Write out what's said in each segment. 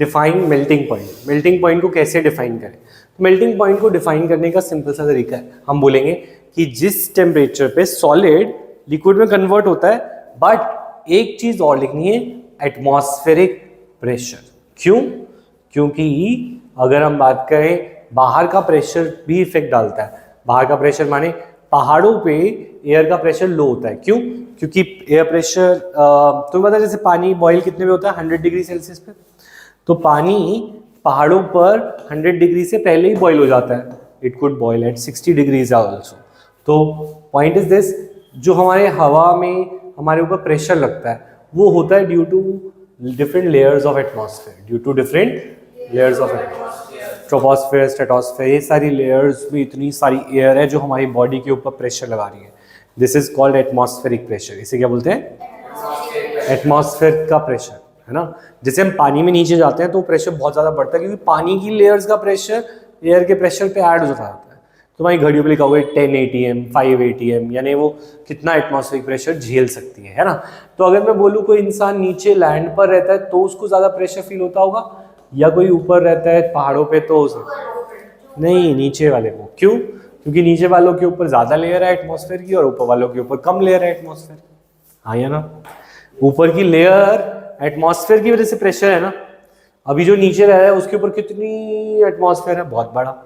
Define melting point. Melting point को कैसे define करें? तो मेल्टिंग पॉइंट को डिफाइन करने का सिंपल सा तरीका है, हम बोलेंगे कि जिस टेम्परेचर पे सॉलिड लिक्विड में कन्वर्ट होता है, बट एक चीज और लिखनी है, एटमॉस्फेरिक प्रेशर। क्यों? क्योंकि अगर हम बात करें, बाहर का प्रेशर भी इफेक्ट डालता है। बाहर का प्रेशर माने पहाड़ों पे एयर का प्रेशर लो होता है। क्यों? क्योंकि एयर प्रेशर तुम्हें पता है जैसे पानी बॉईल कितने पे होता है? 100 डिग्री सेल्सियस पे। तो पानी पहाड़ों पर 100 डिग्री से पहले ही बॉईल हो जाता है। It could boil at 60 degrees also. तो पॉइंट इज दिस, जो हमारे हवा में हमारे ऊपर प्रेशर लगता है वो होता है due to different layers of atmosphere, due to different layers of atmosphere, troposphere, stratosphere, ये सारी लेयर्स में इतनी सारी एयर है जो हमारी बॉडी के ऊपर प्रेशर लगा रही है। This is called atmospheric pressure. इसे क्या बोलते हैं? एटमॉस्फेयर का प्रेशर, है ना। जैसे हम पानी में नीचे जाते हैं तो प्रेशर बहुत ज़्यादा बढ़ता है, क्योंकि पानी की लेयर्स का प्रेशर एयर के प्रेशर पे ऐड हो जाता है। तुम्हारी घड़ियों पे लिखा हुआ है 10 ATM, 5 ATM, यानी वो कितना एटमॉस्फेरिक प्रेशर झेल सकती है ना। तो अगर मैं बोलूँ कोई इंसान नीचे लैंड पर रहता है तो उसको ज़्यादा प्रेशर फील होता होगा, या कोई ऊपर रहता है पहाड़ों पे तो उसे नहीं, नीचे वाले को। क्यों? क्योंकि नीचे वालों के ऊपर ज़्यादा लेयर है एटमॉस्फेयर की और ऊपर वालों के ऊपर कम लेयर है एटमॉस्फेयर की। हाँ या ना? ऊपर की लेयर एटमॉस्फेयर की वजह से प्रेशर है ना। अभी जो नीचे रह रहा है उसके ऊपर कितनी एटमॉस्फेयर है? बहुत बड़ा।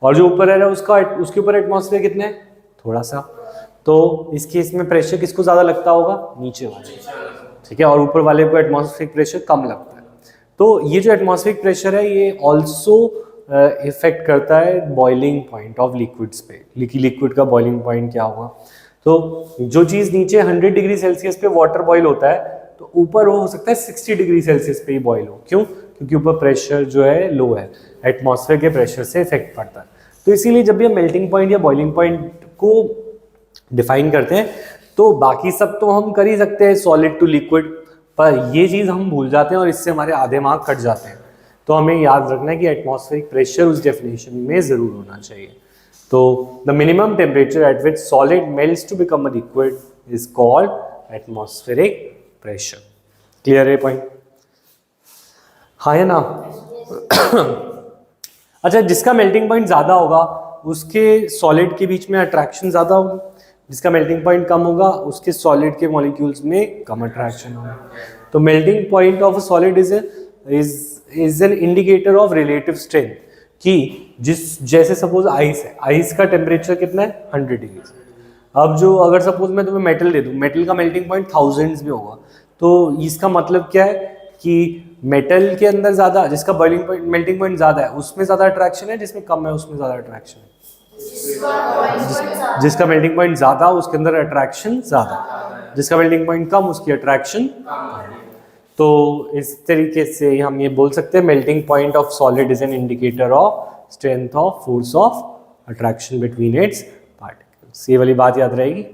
और जो ऊपर रह रहा है उसके ऊपर एटमॉस्फेयर कितने है? थोड़ा सा। तो इस केस में प्रेशर किसको ज़्यादा लगता होगा? नीचे वाले, ठीक है। और ऊपर वाले को एटमॉस्फेरिक प्रेशर कम लगता है। तो ये जो एटमॉस्फेरिक प्रेशर है ये ऑल्सो इफेक्ट करता है बॉइलिंग पॉइंट ऑफ लिक्विड्स पे। लिक्विड का बॉइलिंग पॉइंट क्या होगा? तो जो चीज़ नीचे 100 डिग्री सेल्सियस पे वाटर बॉईल होता है तो ऊपर वो हो सकता है 60 डिग्री सेल्सियस पे ही बॉईल हो। क्यों? क्योंकि ऊपर प्रेशर जो है लो है, एटमॉस्फेयर के प्रेशर से इफेक्ट पड़ता है। तो इसीलिए जब भी हम मेल्टिंग पॉइंट या बॉइलिंग पॉइंट को डिफाइन करते हैं तो बाकी सब तो हम कर ही सकते हैं, सॉलिड टू लिक्विड, पर ये चीज़ हम भूल जाते हैं और इससे हमारे आधे मार्क कट जाते हैं। तो हमें याद रखना है कि एटमॉस्फेरिक प्रेशर उस डेफिनेशन में ज़रूर होना चाहिए। तो the minimum temperature at which solid melts to become a liquid is called atmospheric pressure. Clear है पॉइंट? हाँ है ना? अच्छा, जिसका मेल्टिंग पॉइंट ज़्यादा होगा उसके सॉलिड के बीच में अट्रैक्शन ज़्यादा होगी, जिसका मेल्टिंग पॉइंट कम होगा उसके सॉलिड के मॉलिक्यूल्स में कम अट्रैक्शन होगा। तो melting point of a solid is an indicator of relative strength, कि जैसे सपोज आइस है, आइस का टेम्परेचर कितना है? 100 डिग्री। अब जो अगर सपोज मैं तुम्हें मेटल दे दूँ, मेटल का मेल्टिंग पॉइंट थाउजेंड्स में होगा, तो इसका मतलब क्या है कि मेटल के अंदर ज़्यादा, जिसका बॉइलिंग पॉइंट मेल्टिंग पॉइंट ज़्यादा है उसमें ज़्यादा अट्रैक्शन है, जिसमें कम है उसमें ज़्यादा अट्रैक्शन है। जिसका मेल्टिंग पॉइंट ज़्यादा उसके अंदर अट्रैक्शन ज़्यादा, जिसका मेल्टिंग पॉइंट कम उसकी अट्रैक्शन कम। तो इस तरीके से हम ये बोल सकते हैं melting point of solid is an indicator of strength of force of attraction between its particles. ये वाली बात याद रहेगी।